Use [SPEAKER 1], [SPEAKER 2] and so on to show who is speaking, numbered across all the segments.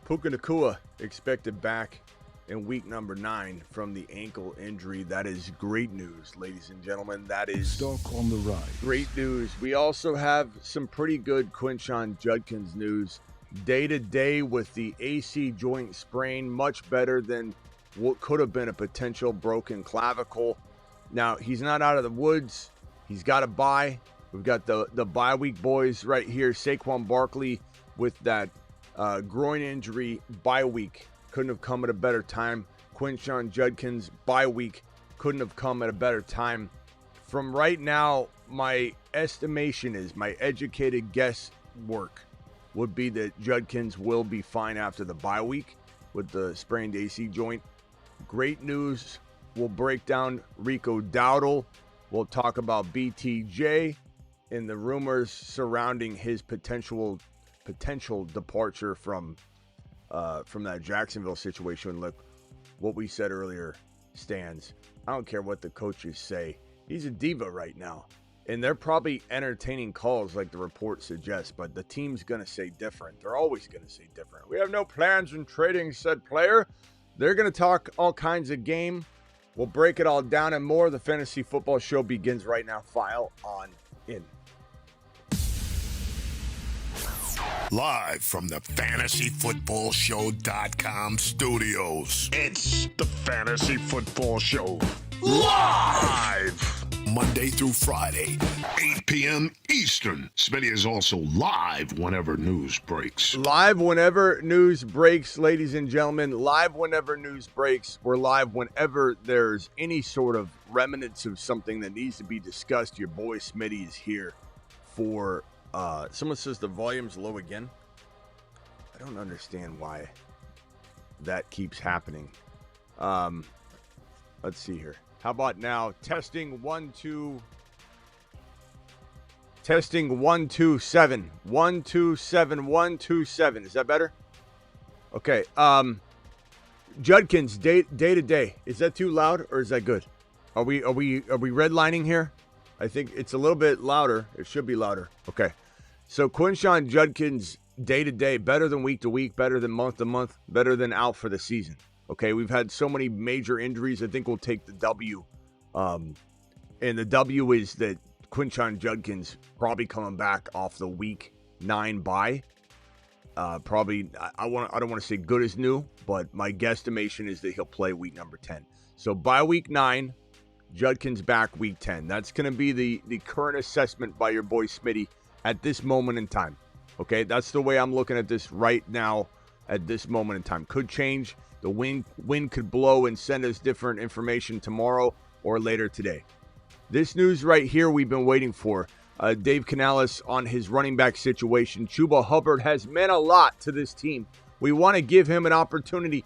[SPEAKER 1] Puka Nacua expected back in week number 9 from the ankle injury. That is great news, ladies and gentlemen. That is
[SPEAKER 2] stock on the rise.
[SPEAKER 1] Great news. We also have some pretty good Judkins news. Day-to-day with the AC joint sprain, much better than what could have been a potential broken clavicle. Now, he's not out of the woods. He's got a bye. We've got the bye week boys right here. Saquon Barkley with that groin injury, bye week. Couldn't have come at a better time. Judkins, bye week. Couldn't have come at a better time. From right now, my estimation is, my educated guess work would be that Judkins will be fine after the bye week with the sprained AC joint. Great news. We'll break down Rico Dowdle. We'll talk about BTJ and the rumors surrounding his potential departure from that Jacksonville situation. Look, what we said earlier stands. I don't care what the coaches say. He's a diva right now. And they're probably entertaining calls like the report suggests, but the team's going to say different. They're always going to say different. We have no plans in trading said player. They're going to talk all kinds of game. We'll break it all down and more. The Fantasy Football Show begins right now. File on in.
[SPEAKER 2] Live from the FantasyFootballShow.com studios. It's the Fantasy Football Show. Live! Monday through Friday, 8 p.m. Eastern. Smitty is also live whenever news breaks.
[SPEAKER 1] Live whenever news breaks, ladies and gentlemen. Live whenever news breaks. We're live whenever there's any sort of remnants of something that needs to be discussed. Your boy Smitty is here for... someone says the volume's low again. I don't understand why that keeps happening. Let's see here. How about now? Testing 1 2. Testing 1 2 7. 1 2 7 1 2 7. Is that better? Okay. Judkins day to day. Is that too loud or is that good? Are we redlining here? I think it's a little bit louder. It should be louder. Okay. So Judkins day to day, better than week to week, better than month to month, better than out for the season. Okay, we've had so many major injuries. I think we'll take the W. And the W is that Judkins probably coming back off the week 9 bye. Probably, I don't want to say good as new, but my guesstimation is that he'll play week number 10. So by week 9, Judkins back week 10. That's going to be the current assessment by your boy Smitty at this moment in time. Okay, that's the way I'm looking at this right now at this moment in time. Could change. The wind could blow and send us different information tomorrow or later today. This news right here we've been waiting for. Dave Canales on his running back situation. Chuba Hubbard has meant a lot to this team. We want to give him an opportunity.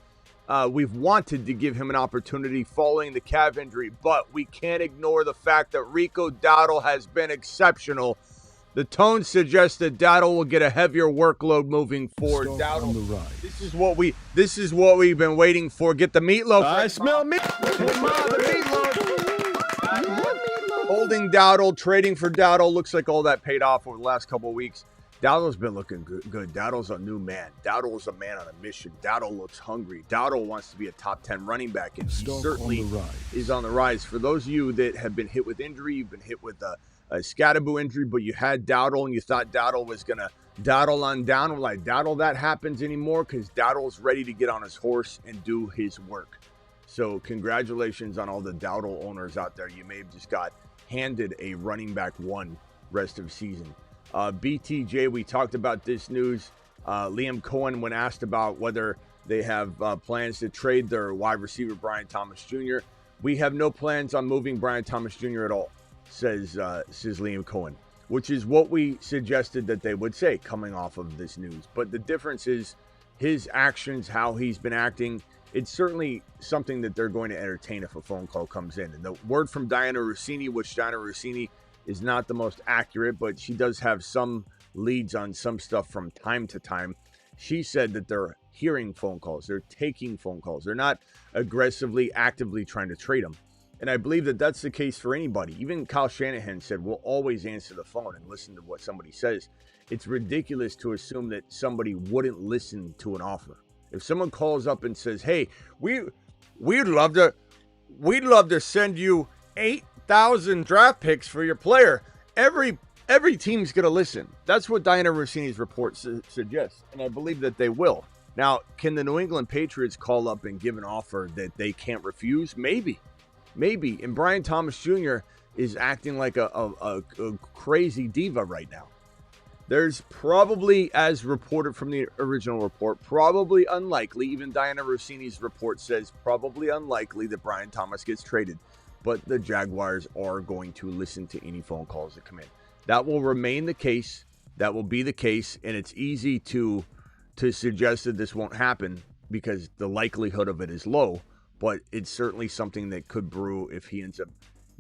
[SPEAKER 1] We've wanted to give him an opportunity following the calf injury, but we can't ignore the fact that Rico Dowdle has been exceptional. The tone suggests that Dowdle will get a heavier workload moving forward. Dowdle, this is what we've been waiting for. Get the meatloaf.
[SPEAKER 3] I smell meat.
[SPEAKER 1] Holding Dowdle, trading for Dowdle. Looks like all that paid off over the last couple of weeks. Dowdle's been looking good. Dowdle's a new man. Dowdle is a man on a mission. Dowdle looks hungry. Dowdle wants to be a top 10 running back, and he certainly is on the rise. For those of you that have been hit with injury, you've been hit with a Skattebo injury, but you had Dowdle and you thought Dowdle was going to Dowdle on down. Well, I Dowdle that happens anymore because Dowdle's ready to get on his horse and do his work. So congratulations on all the Dowdle owners out there. You may have just got handed a running back 1 rest of season. BTJ, we talked about this news. Liam Cohen, when asked about whether they have plans to trade their wide receiver, Brian Thomas Jr., we have no plans on moving Brian Thomas Jr. at all, says Liam Cohen, which is what we suggested that they would say coming off of this news. But the difference is his actions, how he's been acting. It's certainly something that they're going to entertain if a phone call comes in. And the word from Diana Rossini, which Diana Rossini is not the most accurate, but she does have some leads on some stuff from time to time. She said that they're hearing phone calls. They're taking phone calls. They're not aggressively, actively trying to trade them. And I believe that that's the case for anybody. Even Kyle Shanahan said, we'll always answer the phone and listen to what somebody says. It's ridiculous to assume that somebody wouldn't listen to an offer. If someone calls up and says, "Hey, we'd love to send you 8,000 draft picks for your player," every team's going to listen. That's what Diana Rossini's report suggests, and I believe that they will. Now, can the New England Patriots call up and give an offer that they can't refuse? Maybe. And Brian Thomas Jr. is acting like a crazy diva right now. There's probably, as reported from the original report, probably unlikely, even Diana Rossini's report says probably unlikely that Brian Thomas gets traded, but the Jaguars are going to listen to any phone calls that come in. That will remain the case. That will be the case, and it's easy to suggest that this won't happen because the likelihood of it is low, but it's certainly something that could brew if he ends up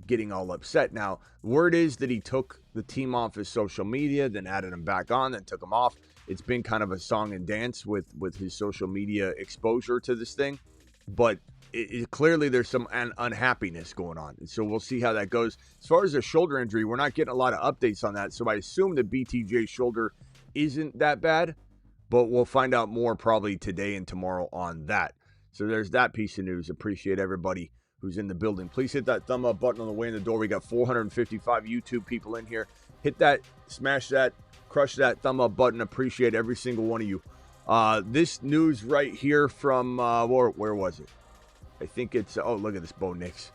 [SPEAKER 1] getting all upset. Now, word is that he took the team off his social media, then added him back on, then took him off. It's been kind of a song and dance with his social media exposure to this thing, but clearly there's some unhappiness going on, and so we'll see how that goes. As far as the shoulder injury, we're not getting a lot of updates on that, so I assume the BTJ shoulder isn't that bad, but we'll find out more probably today and tomorrow on that. So there's that piece of news. Appreciate everybody who's in the building. Please hit that thumb up button on the way in the door. We got 455 YouTube people in here. Hit that, smash that, crush that thumb up button. Appreciate every single one of you. This news right here from, where was it? I think it's, oh, look at this, Bo Nix.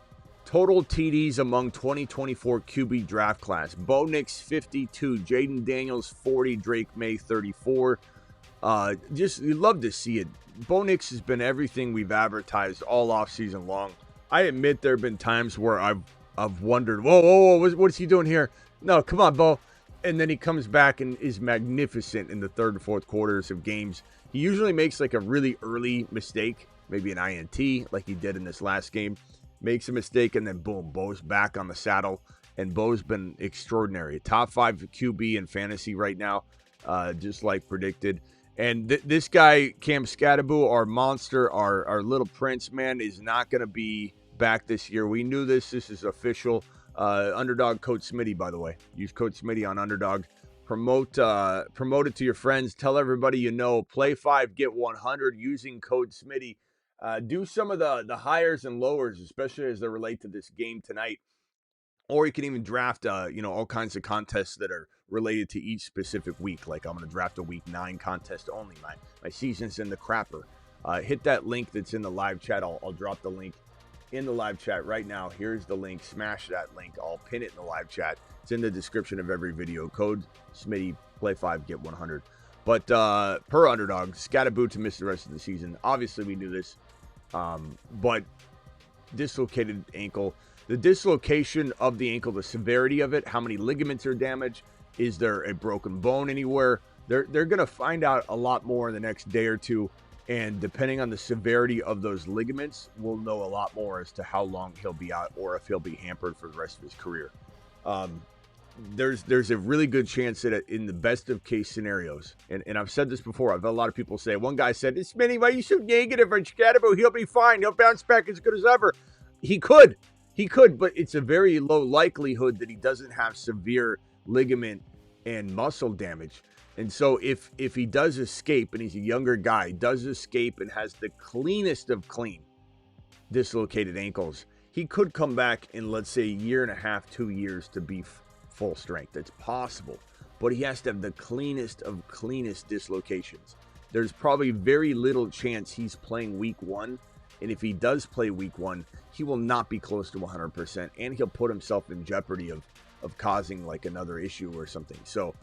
[SPEAKER 1] Total TDs among 2024 QB draft class. Bo Nix, 52. Jaden Daniels, 40. Drake May, 34. Just, you love to see it. Bo Nix has been everything we've advertised all offseason long. I admit there have been times where I've wondered, whoa, what's he doing here? No, come on, Bo. And then he comes back and is magnificent in the third and fourth quarters of games. He usually makes like a really early mistake, maybe an INT like he did in this last game. Makes a mistake, and then boom, Bo's back on the saddle. And Bo's been extraordinary. Top 5 QB in fantasy right now, just like predicted. And this guy, Cam Skattebo, our monster, our little prince, man, is not going to be back this year. We knew this. This is official. Underdog code Smitty, by the way. Use code Smitty on Underdog. Promote it to your friends. Tell everybody you know. Play 5, get 100 using code Smitty. Do some of the hires and lowers, especially as they relate to this game tonight. Or you can even draft, all kinds of contests that are related to each specific week. Like I'm going to draft a week 9 contest only. My season's in the crapper. Hit that link that's in the live chat. I'll drop the link in the live chat right now. Here's the link. Smash that link. I'll pin it in the live chat. It's in the description of every video. Code Smitty, play 5, get 100. But per Underdog, Skattebo to miss the rest of the season. Obviously, we knew this. But dislocated ankle. The dislocation of the ankle, the severity of it, how many ligaments are damaged, is there a broken bone anywhere? They're going to find out a lot more in the next day or two, and depending on the severity of those ligaments, we'll know a lot more as to how long he'll be out or if he'll be hampered for the rest of his career. There's a really good chance that in the best of case scenarios, and I've said this before, I've had a lot of people say, one guy said, "It's Smitty, why are you so negative on Skattebo? He'll be fine. He'll bounce back as good as ever." He could, but it's a very low likelihood that he doesn't have severe ligament and muscle damage. And so if he does escape, and he's a younger guy, does escape and has the cleanest of clean dislocated ankles, he could come back in, let's say, a year and a half, 2 years to be full strength. That's possible, but he has to have the cleanest of cleanest dislocations. There's probably very little chance he's playing week 1. And if he does play week 1, he will not be close to 100%, and he'll put himself in jeopardy of causing like another issue or something. So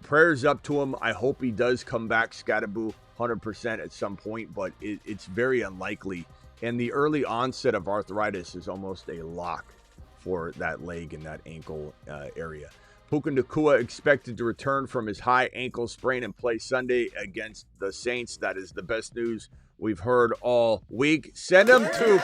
[SPEAKER 1] prayers up to him. I hope he does come back, Skattebo, 100% at some point, but it's very unlikely. And the early onset of arthritis is almost a lock for that leg and that ankle area. Puka Nacua expected to return from his high ankle sprain and play Sunday against the Saints. That is the best news we've heard all week. Send him to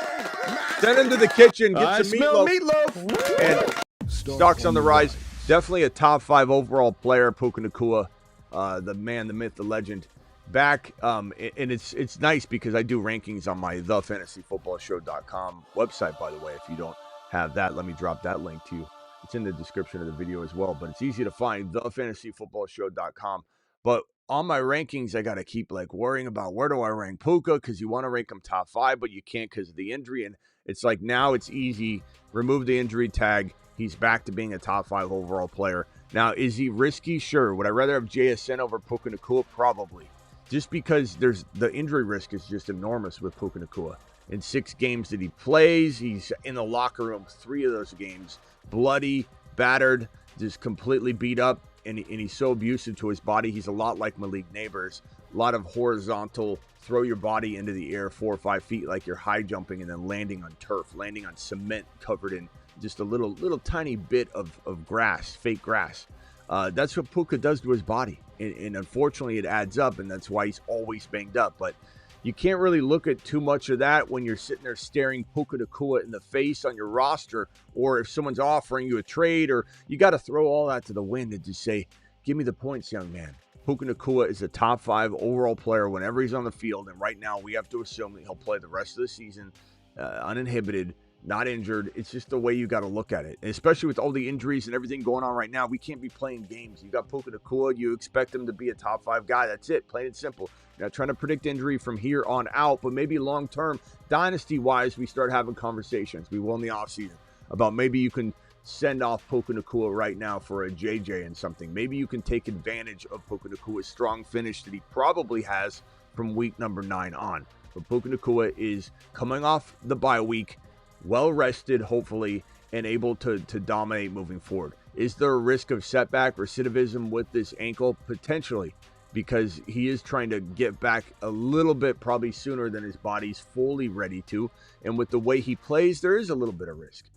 [SPEAKER 1] the kitchen. Get some meatloaf. And stocks on the rise. Definitely a top 5 overall player, Puka Nacua, the man, the myth, the legend. Back, and it's nice because I do rankings on my thefantasyfootballshow.com website, by the way. If you don't have that, let me drop that link to you. It's in the description of the video as well, but it's easy to find, thefantasyfootballshow.com. But on my rankings, I got to keep like worrying about where do I rank Puka, because you want to rank him top 5, but you can't because of the injury. And it's like now it's easy. Remove the injury tag. He's back to being a top 5 overall player. Now, is he risky? Sure. Would I rather have JSN over Puka Nacua? Probably. Just because there's the injury risk is just enormous with Puka Nacua. In 6 games that he plays, he's in the locker room 3 of those games. Bloody, battered, just completely beat up. And he's so abusive to his body. He's a lot like Malik Neighbors. A lot of horizontal, throw your body into the air 4 or 5 feet like you're high jumping and then landing on turf, landing on cement covered in just a little tiny bit of grass, fake grass. That's what Puka does to his body. And unfortunately, it adds up, and that's why he's always banged up. But you can't really look at too much of that when you're sitting there staring Puka Nacua in the face on your roster, or if someone's offering you a trade, or you got to throw all that to the wind and just say, give me the points, young man. Puka Nacua is a top 5 overall player whenever he's on the field, and right now we have to assume that he'll play the rest of the season uninhibited, not injured. It's just the way you got to look at it, and especially with all the injuries and everything going on right now. We can't be playing games. You got Puka Nacua, you expect him to be a top 5 guy. That's it, plain and simple. You're not trying to predict injury from here on out, but maybe long-term, dynasty-wise, we start having conversations. We will in the offseason about maybe you can send off Puka Nacua right now for a JJ and something. Maybe you can take advantage of Puka Nacua's strong finish that he probably has from week number 9 on. But Puka Nacua is coming off the bye week, well-rested, hopefully, and able to dominate moving forward. Is there a risk of setback, recidivism with this ankle? Potentially, because he is trying to get back a little bit probably sooner than his body's fully ready to. And with the way he plays, there is a little bit of risk.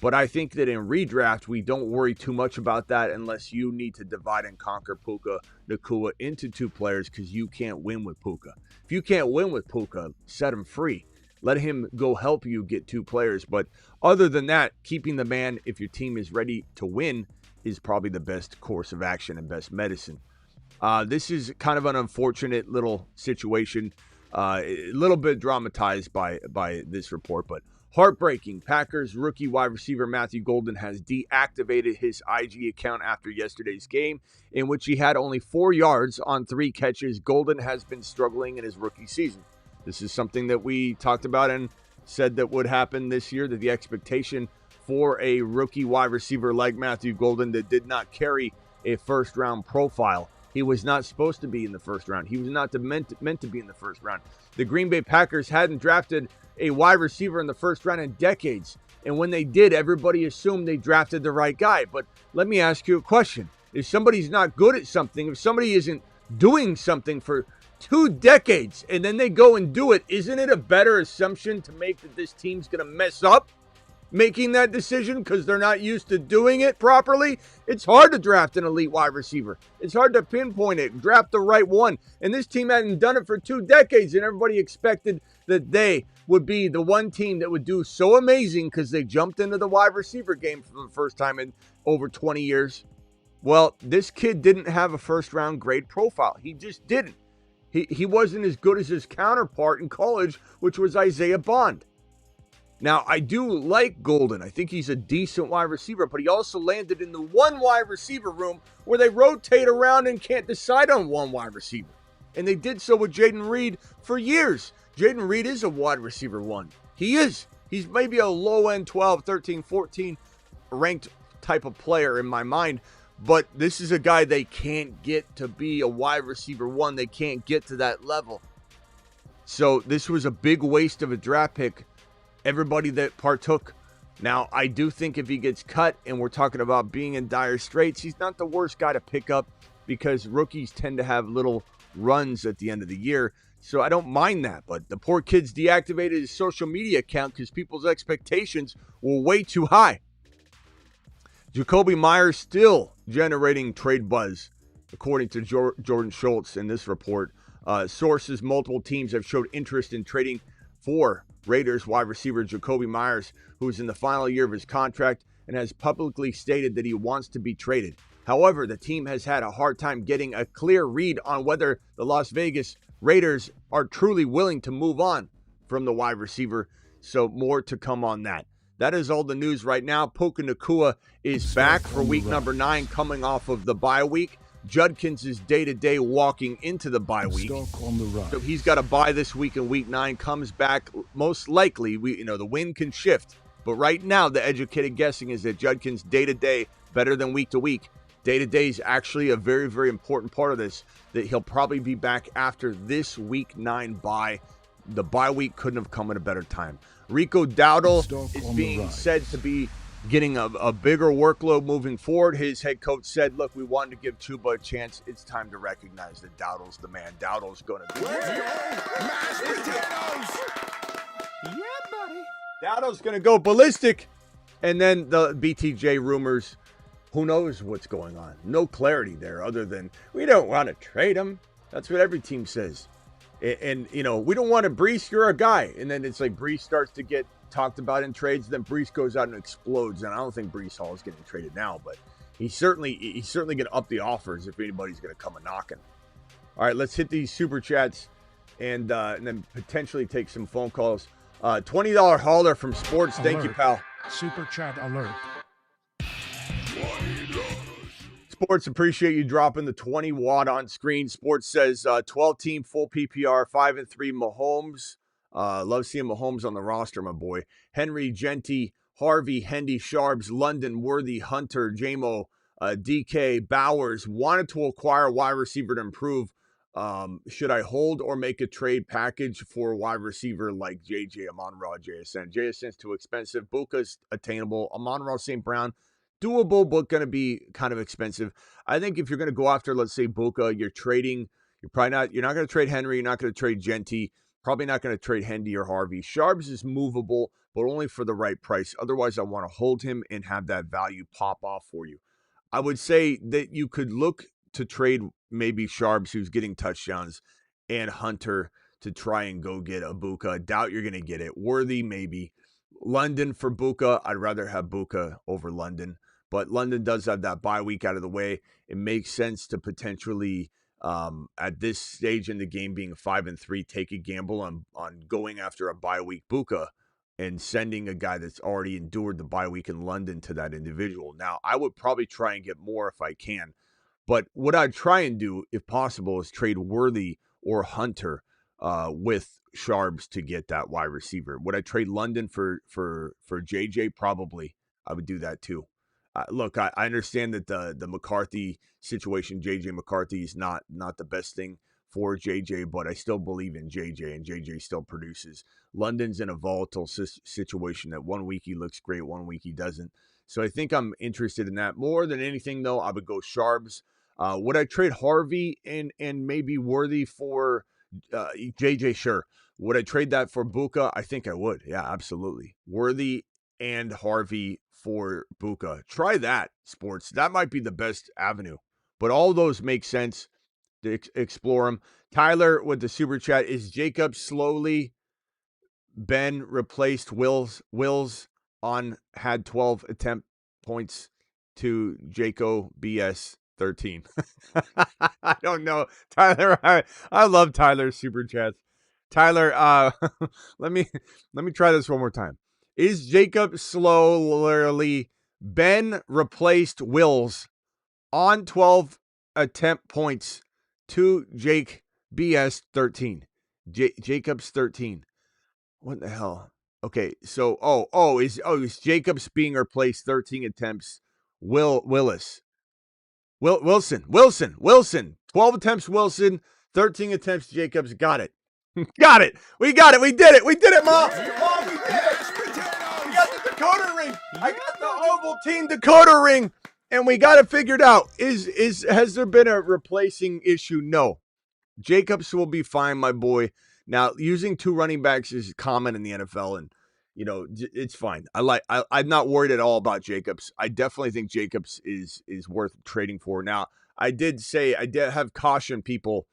[SPEAKER 1] But I think that in redraft, we don't worry too much about that unless you need to divide and conquer Puka Nacua into 2 players because you can't win with Puka. If you can't win with Puka, set him free. Let him go help you get 2 players. But other than that, keeping the man, if your team is ready to win, is probably the best course of action and best medicine. This is kind of an unfortunate little situation, a little bit dramatized by this report, but heartbreaking. Packers rookie wide receiver Matthew Golden has deactivated his IG account after yesterday's game, in which he had only 4 yards on 3 catches. Golden has been struggling in his rookie season. This is something that we talked about and said that would happen this year, that the expectation for a rookie wide receiver like Matthew Golden that did not carry a first-round profile. He was not supposed to be in the first round. He was not meant to be in the first round. The Green Bay Packers hadn't drafted a wide receiver in the first round in decades. And when they did, everybody assumed they drafted the right guy. But let me ask you a question. If somebody's not good at something, if somebody isn't doing something for 2 decades and then they go and do it, isn't it a better assumption to make that this team's going to mess up making that decision because they're not used to doing it properly? It's hard to draft an elite wide receiver. It's hard to pinpoint it, draft the right one. And this team hadn't done it for 2 decades, and everybody expected that they would be the one team that would do so amazing because they jumped into the wide receiver game for the first time in over 20 years. Well, this kid didn't have a first-round grade profile. He just didn't. He wasn't as good as his counterpart in college, which was Isaiah Bond. Now, I do like Golden. I think he's a decent wide receiver, but he also landed in the one wide receiver room where they rotate around and can't decide on one wide receiver. And they did so with Jaden Reed for years. Jaden Reed is a wide receiver 1. He is. He's maybe a low-end 12, 13, 14 ranked type of player in my mind, but this is a guy they can't get to be a wide receiver 1. They can't get to that level. So this was a big waste of a draft pick. Everybody that partook. Now, I do think if he gets cut and we're talking about being in dire straits, he's not the worst guy to pick up because rookies tend to have little runs at the end of the year. So I don't mind that. But the poor kid's deactivated his social media account because people's expectations were way too high. Jakobi Meyers still generating trade buzz, according to Jordan Schultz in this report. Sources, multiple teams have showed interest in trading for Raiders wide receiver Jakobi Meyers, who is in the final year of his contract and has publicly stated that he wants to be traded. However, the team has had a hard time getting a clear read on whether the Las Vegas Raiders are truly willing to move on from the wide receiver, so more to come on that. That is all the news right now. Puka Nacua is back for week number 9, coming off of the bye week. Judkins is day-to-day walking into the bye week. So he's got a bye this week in week 9, comes back most likely. The wind can shift. But right now, the educated guessing is that Judkins day-to-day better than week to week. Day-to-day is actually a very, very important part of this, that he'll probably be back after this week 9 bye. The bye week couldn't have come at a better time. Rico Dowdle is being said to be getting a bigger workload moving forward. His head coach said, look, we wanted to give Chuba a chance. It's time to recognize that Dowdle's the man. Dowdle's going to do it.
[SPEAKER 2] Mashed potatoes!
[SPEAKER 3] Yeah, buddy.
[SPEAKER 1] Dowdle's going to go ballistic. And then the BTJ rumors, who knows what's going on? No clarity there other than we don't want to trade him. That's what every team says. And we don't want to Breece, you're a guy. And then it's like Breece starts to get talked about in trades. Then Breece goes out and explodes. And I don't think Breece Hall is getting traded now, but he's certainly going to up the offers if anybody's going to come a knocking. All right, let's hit these super chats and then potentially take some phone calls. $20 hauler from Sports. Thank you, pal.
[SPEAKER 3] Super chat alert.
[SPEAKER 1] Sports, appreciate you dropping the 20 watt on screen. Sports says 12 team full PPR, 5-3 Mahomes. Love seeing Mahomes on the roster, my boy. Henry, Genty, Harvey, Hendy, Sharps, London, Worthy, Hunter, JMO, DK, Bowers. Wanted to acquire wide receiver to improve. Should I hold or make a trade package for a wide receiver like JJ, Amon-Ra, JSN? JSN's too expensive. Buka's attainable. Amon-Ra, St. Brown, doable, but going to be kind of expensive. I think if you're going to go after, let's say, Buka, you're not going to trade Henry. You're not going to trade Genty. Probably not going to trade Hendy or Harvey. Sharps is movable, but only for the right price. Otherwise, I want to hold him and have that value pop off for you. I would say that you could look to trade maybe Sharps, who's getting touchdowns, and Hunter to try and go get a Buka. Doubt you're going to get it. Worthy, maybe. London for Buka. I'd rather have Buka over London. But London does have that bye week out of the way. It makes sense to potentially, at this stage in the game, being 5-3, take a gamble on going after a bye week Buka and sending a guy that's already endured the bye week in London to that individual. Now, I would probably try and get more if I can. But what I'd try and do, if possible, is trade Worthy or Hunter with Sharps to get that wide receiver. Would I trade London for JJ? Probably. I would do that too. Look, I understand that the McCarthy situation, JJ McCarthy, is not the best thing for JJ, but I still believe in JJ, and JJ still produces. London's in a volatile situation that 1 week he looks great, 1 week he doesn't. So I think I'm interested in that. More than anything, though, I would go Sharps. Would I trade Harvey and maybe Worthy for JJ? Sure. Would I trade that for Buka? I think I would. Yeah, absolutely. Worthy and Harvey for Buka. Try that, Sports. That might be the best avenue. But all those make sense to explore them. Tyler with the super chat. Is Jacob slowly Ben replaced Wills on had 12 attempt points to Jaco BS 13? I don't know. Tyler, I love Tyler's super chats. Tyler, let me try this one more time. Is Jacob slowly Ben replaced Wills on 12 attempt points to Jake BS 13? Jacob's 13. What the hell? Okay, so is Jacobs being replaced 13 attempts? Wilson. 12 attempts Wilson, 13 attempts Jacobs. Got it. Got it. We got it. We did it. We did it, Mom. Mom, we did it. We got the decoder ring. I got the Ovaltine decoder ring, and we got it figured out. Has there been a replacing issue? No. Jacobs will be fine, my boy. Now, using two running backs is common in the NFL, and it's fine. I'm not worried at all about Jacobs. I definitely think Jacobs is worth trading for. Now, I did have cautioned people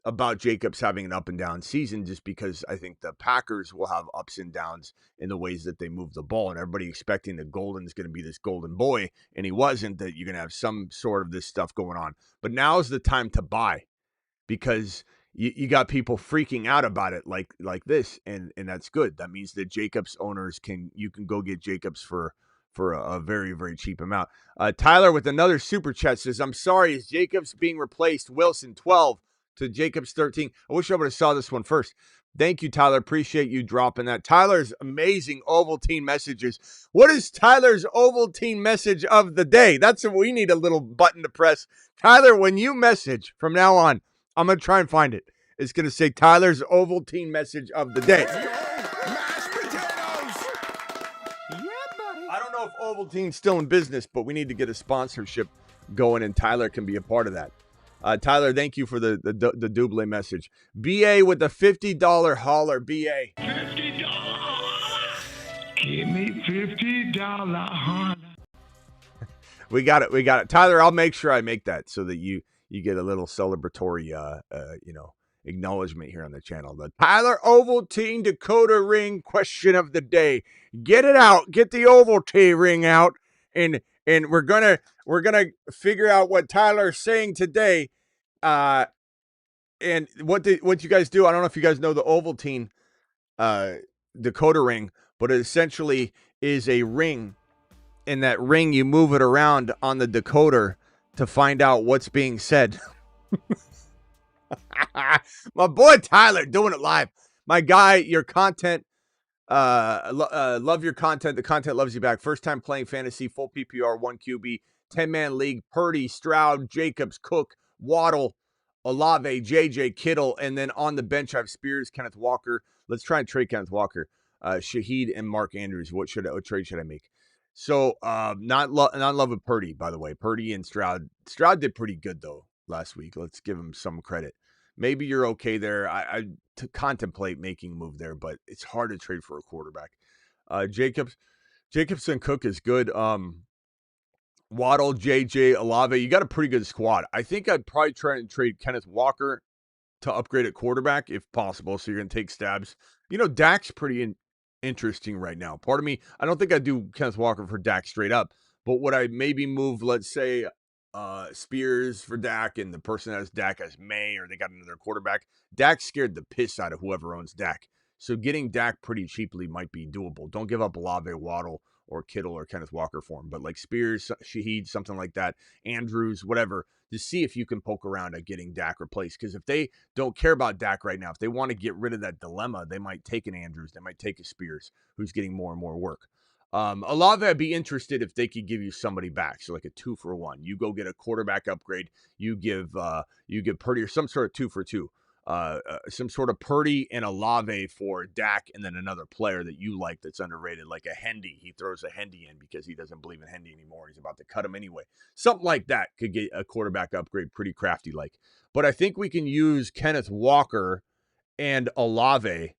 [SPEAKER 1] about Jacobs having an up and down season, just because I think the Packers will have ups and downs in the ways that they move the ball, and everybody expecting that Golden's going to be this golden boy, and he wasn't. That you're going to have some sort of this stuff going on. But now is the time to buy, because you got people freaking out about it like this, and that's good. That means that Jacobs owners you can go get Jacobs for for a very, very cheap amount. Tyler with another super chat says, I'm sorry, is Jacobs being replaced? Wilson 12 to Jacobs 13. I wish I would have saw this one first. Thank you, Tyler. Appreciate you dropping that. Tyler's amazing Ovaltine messages. What is Tyler's Ovaltine message of the day? That's what we need, a little button to press. Tyler, when you message from now on, I'm going to try and find it. It's going to say Tyler's Ovaltine message of the day.
[SPEAKER 2] Mashed potatoes!
[SPEAKER 1] I don't know if Ovaltine's still in business, but we need to get a sponsorship going, and Tyler can be a part of that. Tyler, thank you for the Double message. BA with the $50 holler. BA.
[SPEAKER 4] $50. Give me $50 holler.
[SPEAKER 1] We got it. Tyler, I'll make sure I make that so that you get a little celebratory, acknowledgement here on the channel. The Tyler Ovaltine Dakota ring question of the day. Get it out. Get the Ovaltine ring out, and we're gonna figure out what Tyler's saying today. And what you guys do? I don't know if you guys know the Ovaltine Dakota ring, but it essentially is a ring. In that ring, you move it around on the decoder to find out what's being said. My boy Tyler doing it live. My guy, your content, love your content. The content loves you back. First time playing fantasy, full PPR, 1 QB, 10-man league, Purdy, Stroud, Jacobs, Cook, Waddle, Olave, JJ, Kittle, and then on the bench I have Spears, Kenneth Walker. Let's try and trade Kenneth Walker. Shaheed and Mark Andrews. What trade should I make? So, not love with Purdy, by the way. Purdy and Stroud. Stroud did pretty good, though, last week. Let's give him some credit. Maybe you're okay there. I contemplate making a move there, but it's hard to trade for a quarterback. Jacobson Cook is good. Waddle, JJ, Olave. You got a pretty good squad. I think I'd probably try and trade Kenneth Walker to upgrade at quarterback if possible. So you're going to take stabs. Dak's pretty interesting right now. Part of me, I don't think I'd do Kenneth Walker for Dak straight up, but would I maybe move, let's say, Spears for Dak, and the person that has Dak as May, or they got another quarterback? Dak scared the piss out of whoever owns Dak. So getting Dak pretty cheaply might be doable. Don't give up Olave, Waddle, or Kittle or Kenneth Walker for him, but like Spears, Shaheed, something like that, Andrews, whatever, to see if you can poke around at getting Dak replaced. Because if they don't care about Dak right now, if they want to get rid of that dilemma, they might take an Andrews, they might take a Spears, who's getting more and more work. Olave, I'd be interested if they could give you somebody back, so like a 2-for-1. You go get a quarterback upgrade, you give Purdy, or some sort of 2-for-2. Some sort of Purdy and Olave for Dak, and then another player that you like that's underrated, like a Hendy. He throws a Hendy in because he doesn't believe in Hendy anymore. He's about to cut him anyway. Something like that could get a quarterback upgrade pretty crafty like. But I think we can use Kenneth Walker and Olave.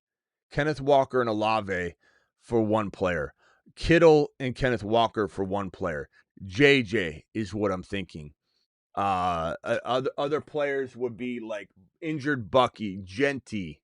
[SPEAKER 1] Kenneth Walker and Olave for one player. Kittle and Kenneth Walker for one player. JJ is what I'm thinking. Other players would be like injured Bucky, Genty.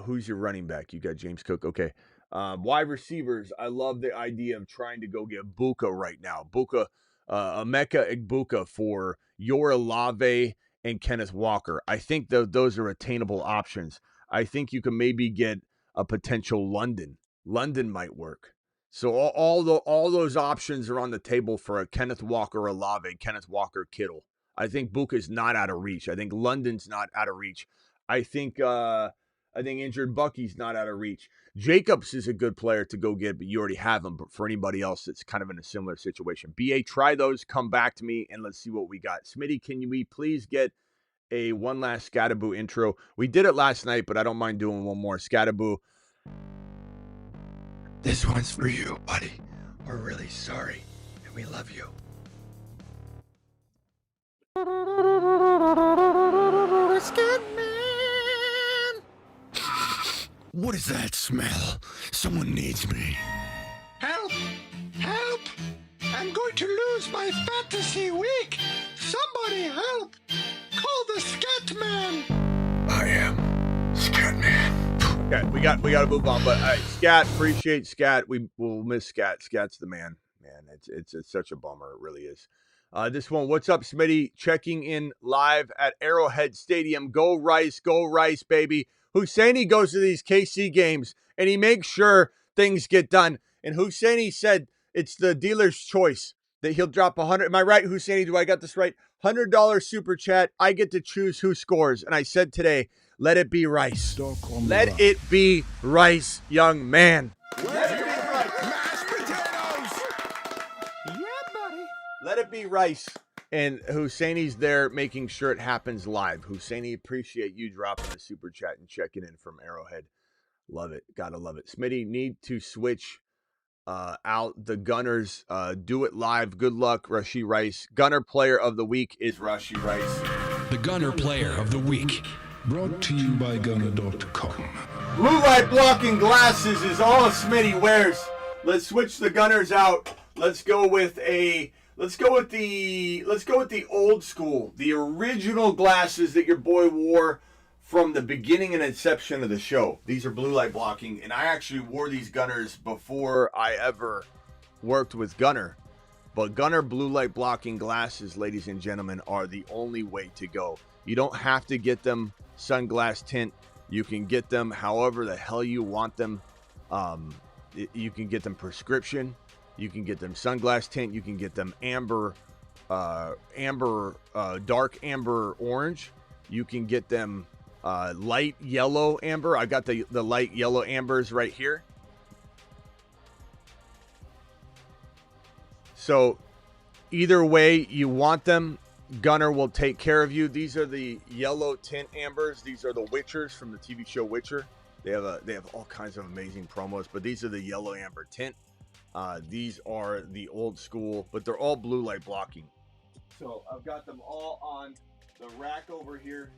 [SPEAKER 1] Who's your running back? You got James Cook. Okay. Wide receivers. I love the idea of trying to go get Puka right now. Puka, Emeka Egbuka for your Olave and Kenneth Walker. I think those are attainable options. I think you can maybe get a potential London. London might work. So all those options are on the table for a Kenneth Walker, Olave, Kenneth Walker, Kittle. I think Buka's not out of reach. I think London's not out of reach. I think injured Bucky's not out of reach. Jacobs is a good player to go get, but you already have him. But for anybody else that's kind of in a similar situation, BA, try those, come back to me, and let's see what we got. Smitty, can we please get a one last Skattebo intro? We did it last night, but I don't mind doing one more. Skattebo. This one's for you, buddy. We're really sorry, and we love you.
[SPEAKER 2] Scatman! What is that smell? Someone needs me.
[SPEAKER 3] Help! Help! I'm going to lose my fantasy week! Somebody help! Call the Scatman!
[SPEAKER 2] I am Scatman.
[SPEAKER 1] Okay, we got to move on. But Scat, appreciate Scat. We'll miss Scat. Scat's the man. It's such a bummer. It really is. This one, what's up, Smitty? Checking in live at Arrowhead Stadium. Go Rice, baby. Husseini goes to these KC games and he makes sure things get done. And Husseini said It's the dealer's choice that he'll drop 100. Am I right, Husseini? Do I got this right? $100 super chat. I get to choose who scores. And I said today, let it be Rice. Let it be Rice, young man. Let it be Rice.
[SPEAKER 2] Mashed potatoes.
[SPEAKER 3] Yeah, buddy.
[SPEAKER 1] Let it be Rice. And Husseini's there making sure it happens live. Husseini, appreciate you dropping the super chat and checking in from Arrowhead. Love it. Gotta love it. Smitty, need to switch out the Gunners. Do it live. Good luck, Rashee Rice. Gunner player of the week is Rashee Rice.
[SPEAKER 5] The Gunner player of the week.
[SPEAKER 2] Brought to you by Gunner.com.
[SPEAKER 1] Blue light blocking glasses is all Smitty wears. Let's switch the Gunners out. Let's go with the old school, the original glasses that your boy wore from the beginning and inception of the show. These are blue light blocking, and I actually wore these Gunners before I ever worked with Gunner. But Gunner blue light blocking glasses, ladies and gentlemen, are the only way to go. You don't have to get them sunglass tint. You can get them however the hell you want them. You can get them prescription. You can get them sunglass tint. You can get them dark amber orange. You can get them light yellow amber. I got the light yellow ambers right here. So either way you want them, Gunner will take care of you. These are the yellow tint ambers. These are the Witchers from the TV show Witcher. They have all kinds of amazing promos, but these are the yellow amber tint. These are the old school, but they're all blue light blocking. So I've got them all on the rack over here.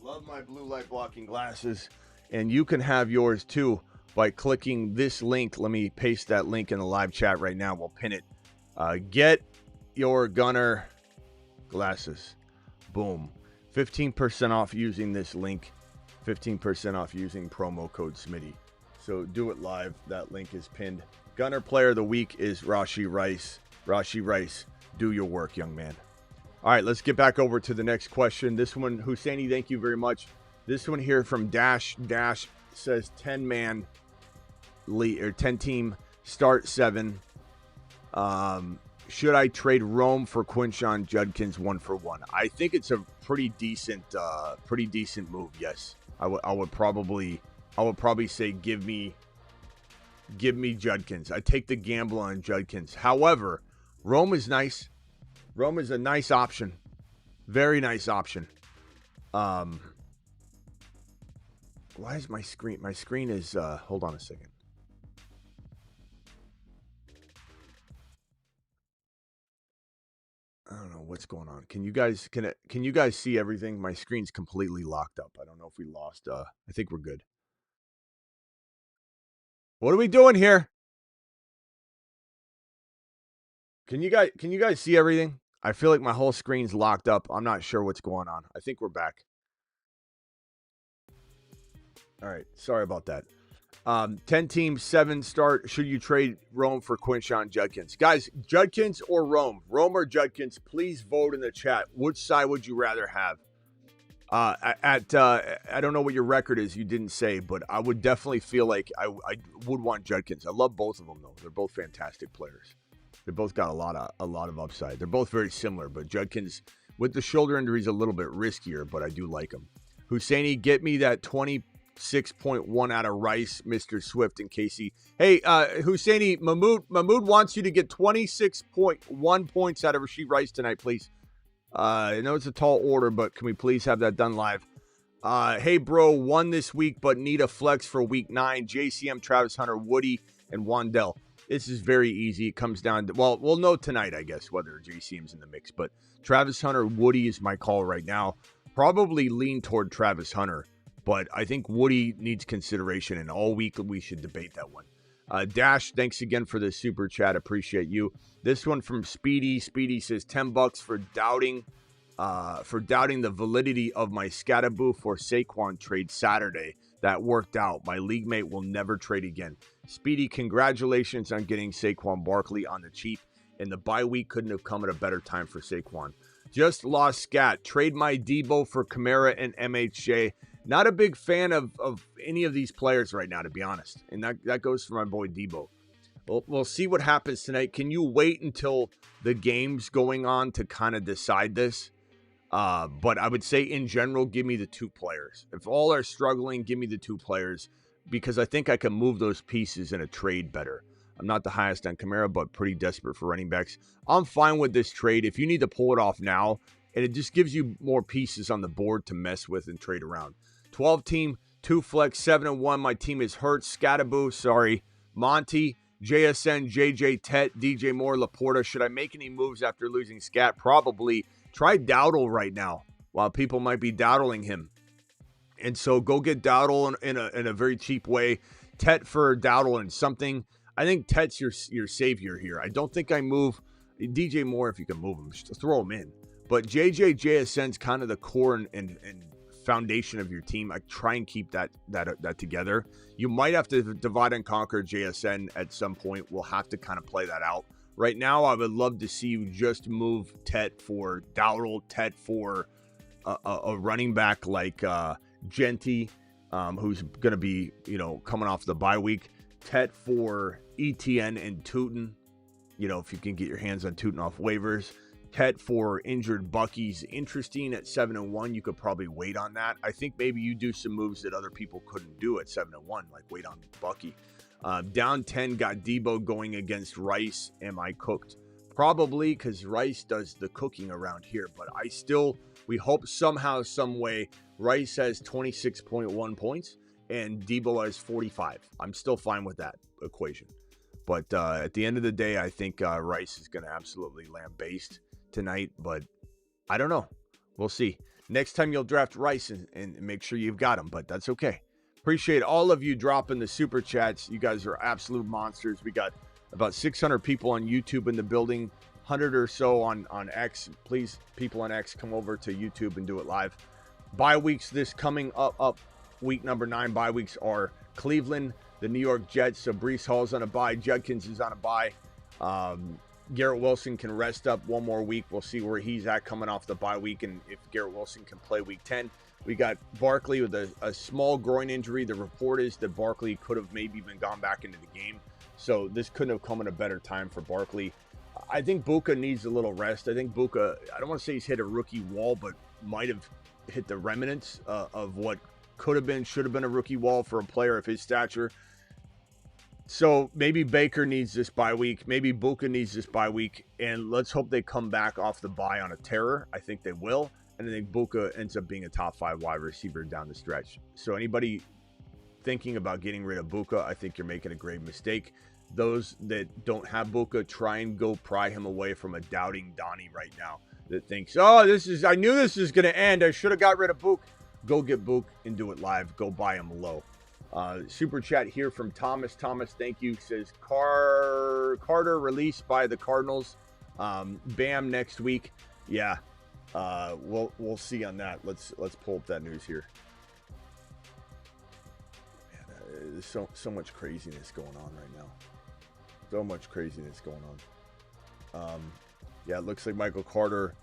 [SPEAKER 1] Love my blue light blocking glasses. And you can have yours too by clicking this link. Let me paste that link in the live chat right now. We'll pin it. Get your Gunner glasses. Boom. 15% off using this link. 15% off using promo code Smitty. So do it live. That link is pinned. Gunner player of the week is Rashee Rice. Rashee Rice, do your work, young man. All right, let's get back over to the next question. This one, Husseini, thank you very much. This one here from Dash says 10-man lead or 10-team start 7. Should I trade Rome for Quinshon Judkins 1-for-1? I think it's a pretty decent move. Yes, I would probably say give me Judkins. I take the gamble on Judkins. However, Rome is nice. Rome is a nice option. Very nice option. Why is my screen? My screen is hold on a second. I don't know what's going on. Can you guys see everything? My screen's completely locked up. I don't know if we lost I think we're good. What are we doing here? Can you guys see everything? I feel like my whole screen's locked up. I'm not sure what's going on. I think we're back. All right. Sorry about that. 10 teams, 7 start. Should you trade Rome for Quinshon Judkins? Guys, Judkins or Rome? Rome or Judkins? Please vote in the chat. Which side would you rather have? I don't know what your record is. You didn't say, but I would definitely feel like I would want Judkins. I love both of them though. They're both fantastic players. They both got a lot of upside. They're both very similar, but Judkins with the shoulder injury is a little bit riskier, but I do like him. Husseini, get me that 26.1 out of Rice, Mr. Swift and Casey. Hey, Husseini, Mahmoud wants you to get 26.1 points out of Rashee Rice tonight, please. I know it's a tall order, but can we please have that done live? Hey, bro, won this week, but need a flex for week 9. JCM, Travis Hunter, Woody, and Wandell. This is very easy. It comes down to, well, we'll know tonight, I guess, whether JCM's in the mix. But Travis Hunter, Woody is my call right now. Probably lean toward Travis Hunter, but I think Woody needs consideration, and all week we should debate that one. Dash, thanks again for the super chat. Appreciate you. This one from Speedy. Speedy says $10 for doubting the validity of my Skattebo for Saquon trade Saturday. That worked out. My league mate will never trade again. Speedy, congratulations on getting Saquon Barkley on the cheap, and the bye week couldn't have come at a better time for Saquon. Just lost Scat. Trade my Debo for Kamara and MHJ. Not a big fan of any of these players right now, to be honest. And that goes for my boy Debo. We'll see what happens tonight. Can you wait until the game's going on to kind of decide this? But I would say in general, give me the 2 players. If all are struggling, give me the 2 players because I think I can move those pieces in a trade better. I'm not the highest on Kamara, but pretty desperate for running backs. I'm fine with this trade. If you need to pull it off now, and it just gives you more pieces on the board to mess with and trade around. 12 team, 2 flex, 7-1. My team is hurt. Skattebo, Monty, JSN, JJ, Tet, DJ Moore, Laporta. Should I make any moves after losing Scat? Probably. Try Dowdle right now while people might be dowdling him. And so go get Dowdle in a very cheap way. Tet for Dowdle and something. I think Tet's your savior here. I don't think I move DJ Moore if you can move him. Just throw him in. But JSN's kind of the core and foundation of your team. I try and keep that together. You might have to divide and conquer JSN at some point. We'll have to kind of play that out. Right now, I would love to see you just move Tet for Dowdle, Tet for a running back like Genty, who's going to be, coming off the bye week. Tet for ETN and Tootin, if you can get your hands on Tootin off waivers. Tet for injured Bucky's interesting at 7-1. You could probably wait on that. I think maybe you do some moves that other people couldn't do at 7-1, like wait on Bucky. Down 10, got Debo going against Rice. Am I cooked? Probably, because Rice does the cooking around here. But we hope somehow, some way, Rice has 26.1 points and Debo has 45. I'm still fine with that equation. But at the end of the day, I think Rice is going to absolutely lambaste tonight. But I don't know. We'll see. Next time you'll draft Rice and make sure you've got him. But that's okay. Appreciate all of you dropping the super chats. You guys are absolute monsters. We got about 600 people on YouTube in the building, 100 or so on X. Please, people on X, come over to YouTube and do it live. Bye weeks this coming up week number 9. Bye weeks are Cleveland, the New York Jets. So Breece Hall's on a bye. Judkins is on a bye. Garrett Wilson can rest up one more week. We'll see where he's at coming off the bye week and if Garrett Wilson can play week 10. We got Barkley with a small groin injury. The report is that Barkley could have maybe even gone back into the game. So this couldn't have come at a better time for Barkley. I think Puka needs a little rest. I think Puka, I don't want to say he's hit a rookie wall, but might have hit the remnants of what could have been, should have been a rookie wall for a player of his stature. So maybe Baker needs this bye week. Maybe Puka needs this bye week. And let's hope they come back off the bye on a tear. I think they will. And I think Puka ends up being a top 5 wide receiver down the stretch. So anybody thinking about getting rid of Puka, I think you're making a grave mistake. Those that don't have Puka, try and go pry him away from a doubting Donnie right now that thinks, I knew this was going to end. I should have got rid of Puka. Go get Puka and do it live. Go buy him low. Super chat here from Thomas. Thomas, thank you. Says Carter released by the Cardinals. Bam next week. Yeah. We'll see on that. Let's pull up that news here. Man, there's so much craziness going on right now. So much craziness going on. Yeah, it looks like Michael Carter,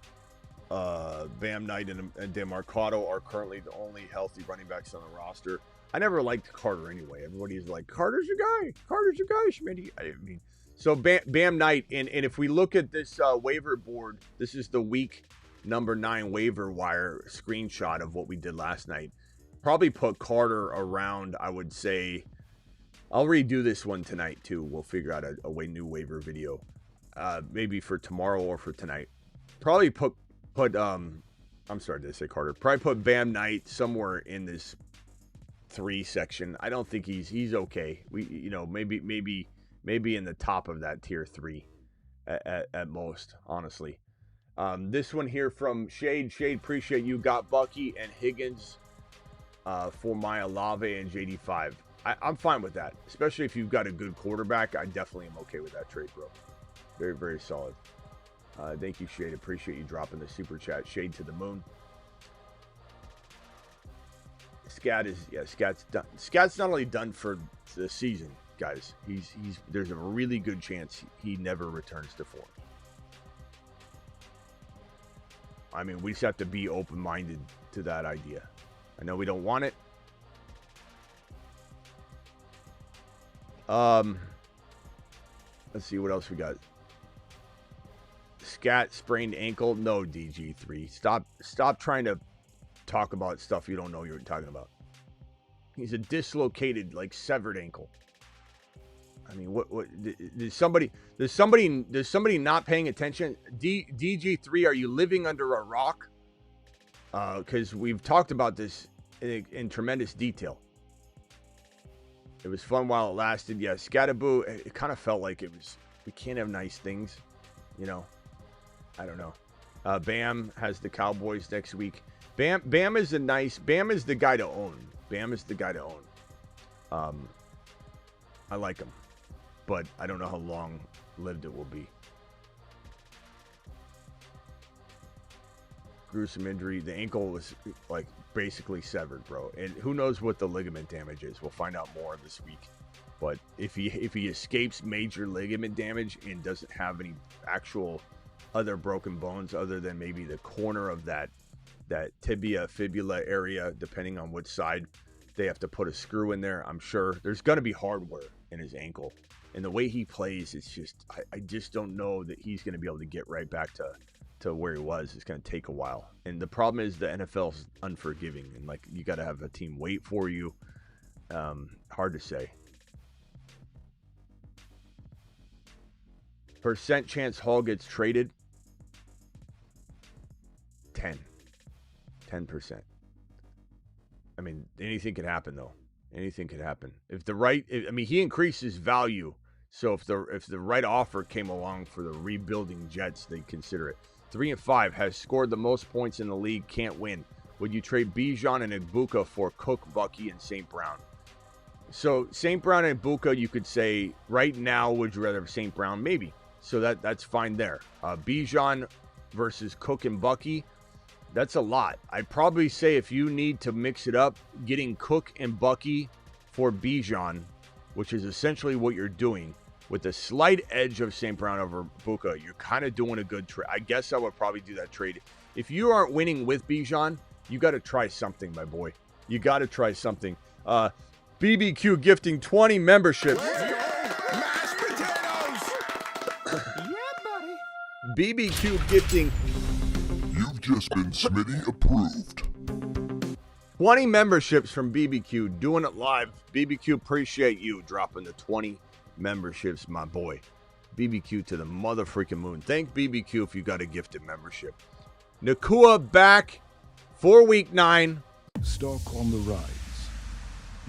[SPEAKER 1] Bam Knight, and DeMarcado are currently the only healthy running backs on the roster. I never liked Carter anyway. Everybody's like, Carter's your guy. Carter's your guy, Smitty. I mean, so Bam Knight, and if we look at this waiver board, this is the week number 9 waiver wire screenshot of what we did last night. Probably put Carter around, I would say. I'll redo this one tonight too. We'll figure out a new waiver video, maybe for tomorrow or for tonight. Probably put I'm sorry, did I say Carter? Probably put Bam Knight somewhere in this 3 section. I don't think he's okay. We maybe in the top of that tier 3 at most, honestly. This one here from Shade. Shade, appreciate you. Got Bucky and Higgins for my Olave and JD5. I'm fine with that, especially if you've got a good quarterback. I definitely am okay with that trade, bro. Very, very solid. Thank you, Shade. Appreciate you dropping the super chat. Shade to the moon. Scat's done. Scat's not only done for the season, guys. There's a really good chance he never returns to form. I mean, we just have to be open-minded to that idea. I know we don't want it. Let's see what else we got. Scat sprained ankle. No, DG3. Stop trying to talk about stuff you don't know you're talking about. He's a dislocated, like, severed ankle. I mean, what there's somebody not paying attention? DG3, are you living under a rock? Because we've talked about this in tremendous detail. It was fun while it lasted. Yeah, Skattebo, it kind of felt like it was, we can't have nice things, you know. I don't know. Bam has the Cowboys next week. Bam is Bam is the guy to own. Bam is the guy to own. I like him, but I don't know how long lived it will be. Gruesome injury. The ankle was like basically severed, bro. And who knows what the ligament damage is? We'll find out more this week. But if he escapes major ligament damage and doesn't have any actual other broken bones other than maybe the corner of that tibia fibula area, depending on which side, they have to put a screw in there. I'm sure there's going to be hardware in his ankle, and the way he plays, it's just I just don't know that he's going to be able to get right back to where he was. It's going to take a while, and the problem is the NFL's unforgiving, and like you got to have a team wait for you. Hard to say. Percent chance Hall gets traded. 10%. I mean, anything could happen, though. Anything could happen. He increases value. So if the right offer came along for the rebuilding Jets, they'd consider it. 3-5 has scored the most points in the league. Can't win. Would you trade Bijan and Ibuka for Cook, Bucky, and St. Brown? So St. Brown and Ibuka, you could say right now, would you rather have St. Brown? Maybe. So that's fine there. Bijan versus Cook and Bucky. That's a lot. I'd probably say if you need to mix it up, getting Cook and Bucky for Bijan, which is essentially what you're doing, with a slight edge of St. Brown over Puka, you're kind of doing a good trade. I guess I would probably do that trade. If you aren't winning with Bijan, you got to try something, my boy. You got to try something. BBQ gifting 20 memberships.
[SPEAKER 2] Mashed potatoes!
[SPEAKER 1] BBQ gifting.
[SPEAKER 2] You've just been Smitty approved.
[SPEAKER 1] 20 memberships from BBQ, doing it live. BBQ, appreciate you dropping the 20 memberships, my boy. BBQ to the mother freaking moon. Thank BBQ if you got a gifted membership. Nacua back for week 9.
[SPEAKER 5] Stock on the rise.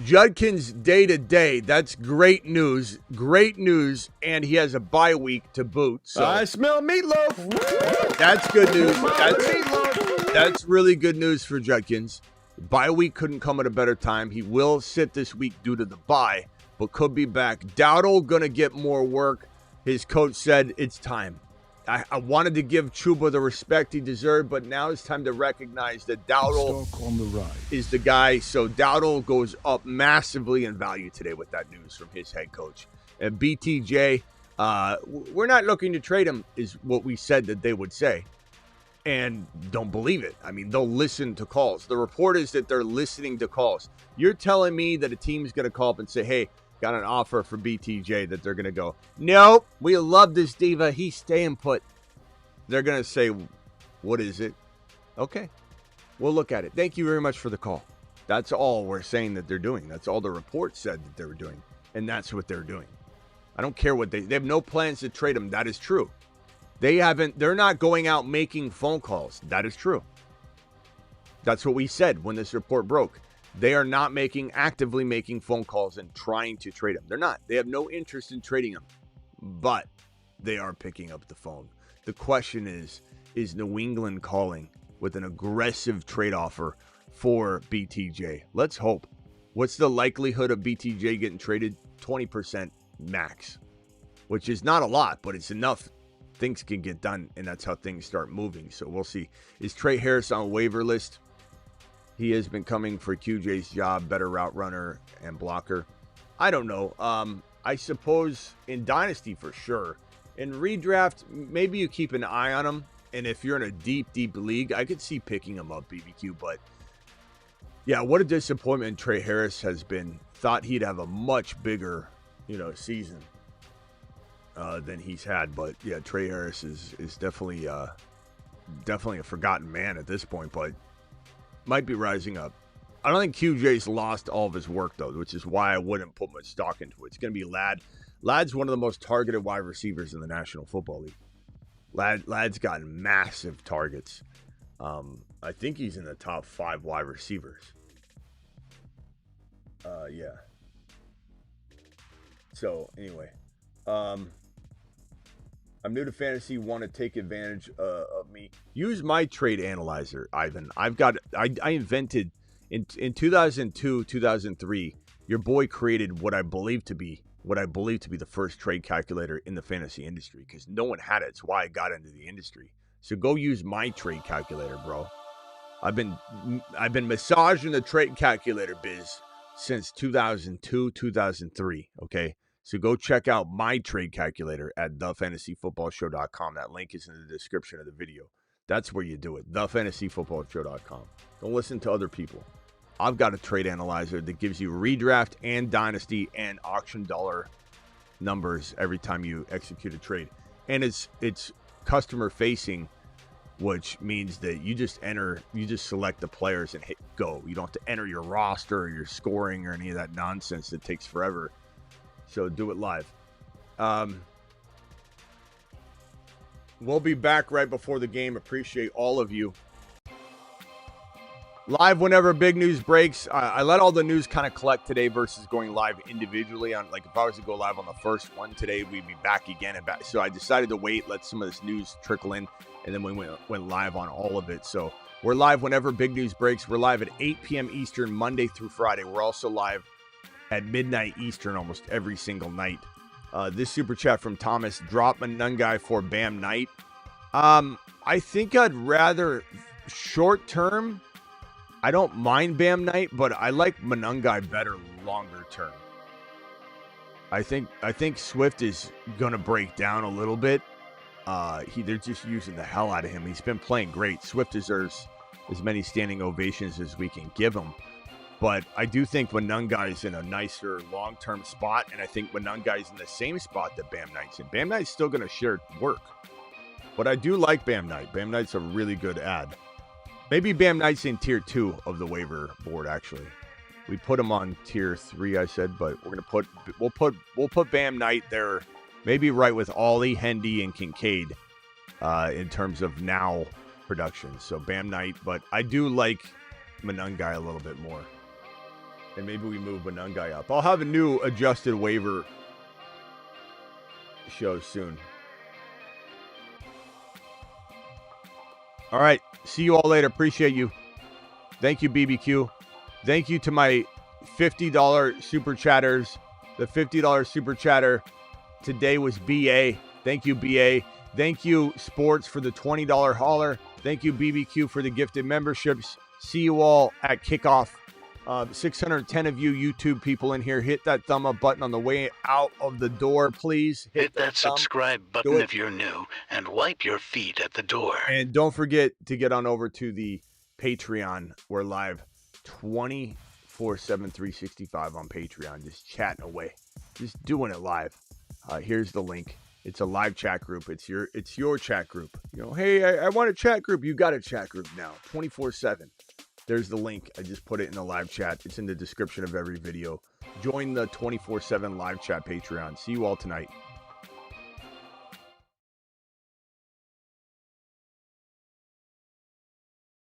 [SPEAKER 1] Judkins day to day. That's great news. Great news. And he has a bye week to boot. So
[SPEAKER 6] I smell meatloaf.
[SPEAKER 1] that's good news. That's really good news for Judkins. Bye week couldn't come at a better time. He will sit this week due to the bye, but could be back. Dowdle going to get more work. His coach said it's time. I wanted to give Chuba the respect he deserved, but now it's time to recognize that Dowdle
[SPEAKER 5] Stock on the rise.
[SPEAKER 1] is the guy. So Dowdle goes up massively in value today with that news from his head coach. And BTJ, we're not looking to trade him, is what we said that they would say. And don't believe it. I mean, they'll listen to calls. The report is that they're listening to calls. You're telling me that a team's going to call up and say, hey, got an offer for BTJ, that they're going to go, nope, we love this diva. He's staying put. They're going to say, what is it? Okay, we'll look at it. Thank you very much for the call. That's all we're saying that they're doing. That's all the report said that they were doing. And that's what they're doing. I don't care what they have no plans to trade him. That is true. They're not going out making phone calls. That is true. That's what we said when this report broke. They are not actively making phone calls and trying to trade him. They're not. They have no interest in trading him. But they are picking up the phone. The question is New England calling with an aggressive trade offer for BTJ? Let's hope. What's the likelihood of BTJ getting traded? 20% max, which is not a lot, but it's enough. Things can get done, and that's how things start moving. So we'll see. Is Trey Harris on a waiver list? He has been coming for QJ's job, better route runner and blocker. I don't know. I suppose in Dynasty for sure. In redraft, maybe you keep an eye on him. And if you're in a deep, deep league, I could see picking him up, BBQ. But yeah, what a disappointment Trey Harris has been. Thought he'd have a much bigger, season. than he's had. But yeah, Trey Harris is definitely a forgotten man at this point, but might be rising up. I don't think QJ's lost all of his work though, which is why I wouldn't put much stock into it. It's going to be Ladd. Ladd's one of the most targeted wide receivers in the National Football League. Ladd's gotten massive targets. I think he's in the top 5 wide receivers. Yeah. So anyway, I'm new to fantasy. Want to take advantage of me? Use my trade analyzer, Ivan. I invented in 2002, 2003. Your boy created what I believe to be the first trade calculator in the fantasy industry because no one had it. It's why I got into the industry. So go use my trade calculator, bro. I've been massaging the trade calculator biz since 2002, 2003. Okay. So go check out my trade calculator at thefantasyfootballshow.com. That link is in the description of the video. That's where you do it. Thefantasyfootballshow.com. Don't listen to other people. I've got a trade analyzer that gives you redraft and dynasty and auction dollar numbers every time you execute a trade. And it's customer facing, which means that you just select the players and hit go. You don't have to enter your roster or your scoring or any of that nonsense that takes forever. So do it live. We'll be back right before the game. Appreciate all of you. Live whenever big news breaks. I let all the news kind of collect today versus going live individually. On like if I was to go live on the first one today, we'd be back again and back. So I decided to wait, let some of this news trickle in, and then we went live on all of it. So we're live whenever big news breaks. We're live at 8 p.m. Eastern, Monday through Friday. We're also live at midnight Eastern almost every single night. This super chat from Thomas: drop Monangai for Bam Knight. I think I'd rather short term. I don't mind Bam Knight, but I like Monangai better longer term. I think Swift is gonna break down a little bit. They're just using the hell out of him. He's been playing great. Swift deserves as many standing ovations as we can give him. But I do think Monangai is in a nicer long-term spot, and I think Monangai is in the same spot that Bam Knight's in. Bam Knight's still going to share work. But I do like Bam Knight. Bam Knight's a really good ad. Maybe Bam Knight's in tier 2 of the waiver board, actually. We put him on tier 3, I said, but we'll put Bam Knight there, maybe right with Ollie, Hendy, and Kincaid in terms of now production. So Bam Knight, but I do like Monangai a little bit more. And maybe we move Monangai up. I'll have a new adjusted waiver show soon. All right. See you all later. Appreciate you. Thank you, BBQ. Thank you to my $50 super chatters. The $50 super chatter today was BA. Thank you, BA. Thank you, Sports, for the $20 hauler. Thank you, BBQ, for the gifted memberships. See you all at kickoff. 610 of you YouTube people in here, hit that thumb up button on the way out of the door, please.
[SPEAKER 7] Hit that subscribe button if you're new, and wipe your feet at the door.
[SPEAKER 1] And don't forget to get on over to the Patreon. We're live 24/7, 365 on Patreon, just chatting away, just doing it live. Here's the link. It's a live chat group. It's your chat group. You know, hey, I want a chat group. You got a chat group now, 24/7. There's the link. I just put it in the live chat. It's in the description of every video. Join the 24/7 live chat Patreon. See you all tonight.